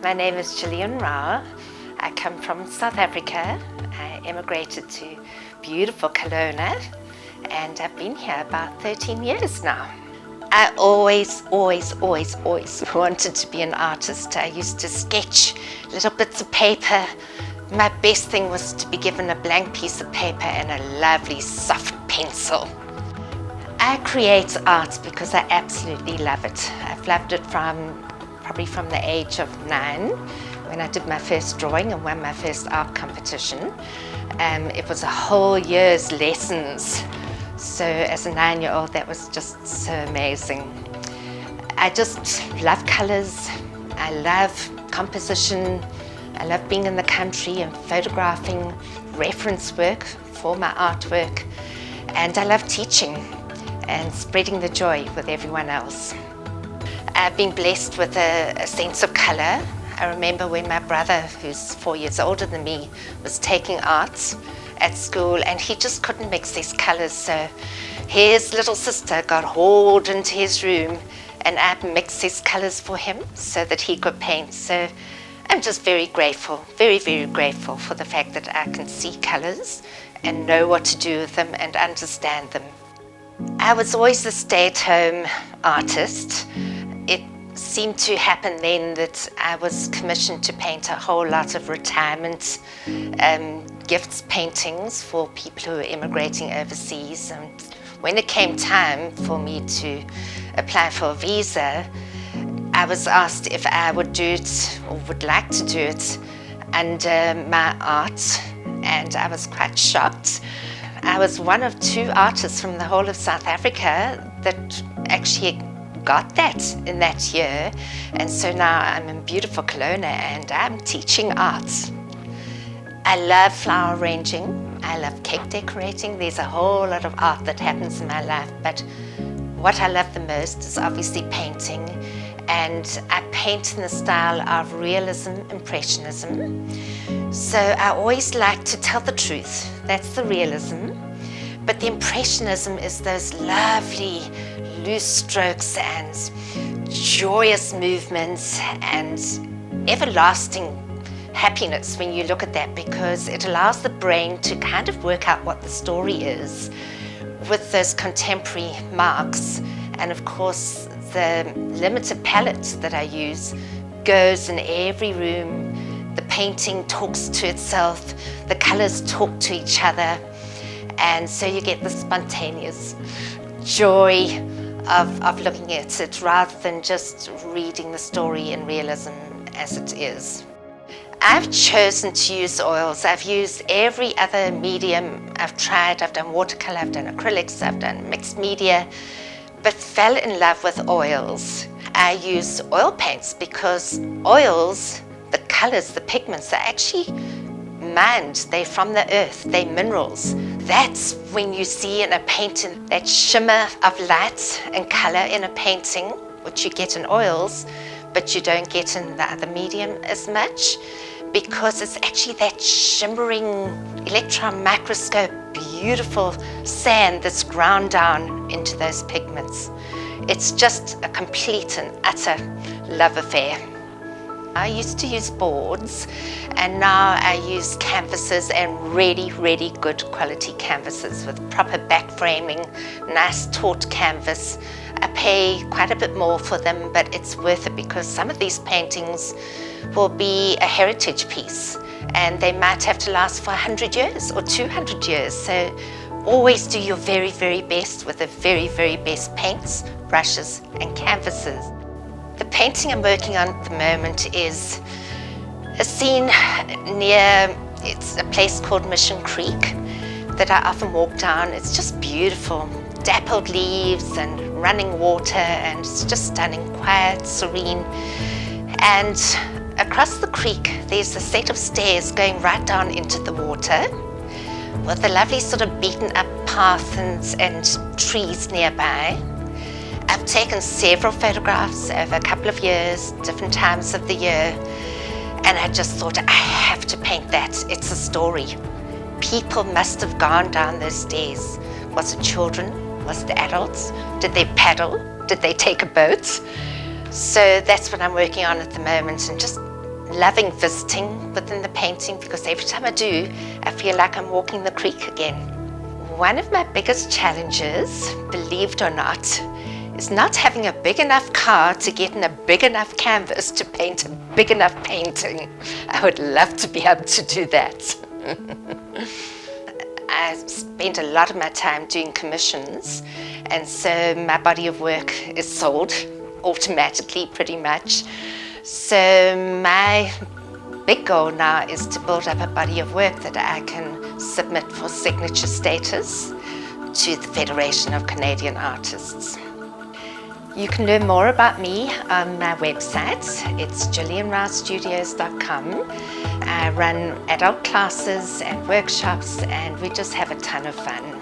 My name is Gillian Rau. I come from South Africa. I immigrated to beautiful Kelowna and I've been here about 13 years now. I always wanted to be an artist. I used to sketch little bits of paper. My best thing was to be given a blank piece of paper and a lovely soft pencil. I create art because I absolutely love it. I've loved it probably from the age of 9 when I did my first drawing and won my first art competition. It was a whole year's lessons. So as a 9-year-old, that was just so amazing. I just love colors. I love composition. I love being in the country and photographing reference work for my artwork. And I love teaching and spreading the joy with everyone else. I've been blessed with a sense of color. I remember when my brother, who's 4 years older than me, was taking arts at school and he just couldn't mix these colors, so his little sister got hauled into his room and I mixed these colors for him so that he could paint. So I'm just very grateful, very grateful for the fact that I can see colors and know what to do with them and understand them. I was always a stay-at-home artist. It seemed to happen then that I was commissioned to paint a whole lot of retirement gifts paintings for people who were immigrating overseas. And when it came time for me to apply for a visa, I was asked if I would do it or would like to do it under my art, and I was quite shocked. I was one of 2 artists from the whole of South Africa that actually got that in that year, and so now I'm in beautiful Kelowna and I'm teaching art. I love flower arranging, I love cake decorating. There's a whole lot of art that happens in my life, but what I love the most is obviously painting, and I paint in the style of realism, impressionism. So I always like to tell the truth, that's the realism, but the impressionism is those lovely loose strokes and joyous movements and everlasting happiness when you look at that, because it allows the brain to kind of work out what the story is with those contemporary marks. And of course the limited palette that I use goes in every room. The painting talks to itself, the colors talk to each other, and so you get the spontaneous joy of looking at it rather than just reading the story in realism as it is. I've chosen to use oils. I've used every other medium I've tried. I've done watercolor, I've done acrylics, I've done mixed media, but fell in love with oils. I use oil paints because oils, the colors, the pigments, are actually mined. They're from the earth, they're minerals. That's when you see in a painting that shimmer of light and color in a painting, which you get in oils, but you don't get in the other medium as much, because it's actually that shimmering electron microscope, beautiful sand that's ground down into those pigments. It's just a complete and utter love affair. I used to use boards, and now I use canvases, and really good quality canvases with proper back framing, nice taut canvas. I pay quite a bit more for them, but it's worth it because some of these paintings will be a heritage piece and they might have to last for 100 years or 200 years. So always do your very best with the very best paints, brushes and canvases. The painting I'm working on at the moment is a scene near, it's a place called Mission Creek that I often walk down. It's just beautiful, dappled leaves and running water, and it's just stunning, quiet, serene. And across the creek there's a set of stairs going right down into the water with a lovely sort of beaten up path and trees nearby. I've taken several photographs over a couple of years, different times of the year, and I just thought I have to paint that. It's a story. People must have gone down those stairs. Was it children? Was it adults? Did they paddle? Did they take a boat? So that's what I'm working on at the moment, and just loving visiting within the painting because every time I do, I feel like I'm walking the creek again. One of my biggest challenges, believe it or not, is not having a big enough car to get in a big enough canvas to paint a big enough painting. I would love to be able to do that. I spent a lot of my time doing commissions, and so my body of work is sold automatically pretty much. So my big goal now is to build up a body of work that I can submit for signature status to the Federation of Canadian Artists. You can learn more about me on my website. It's gillianraustudios.com. I run adult classes and workshops, and we just have a ton of fun.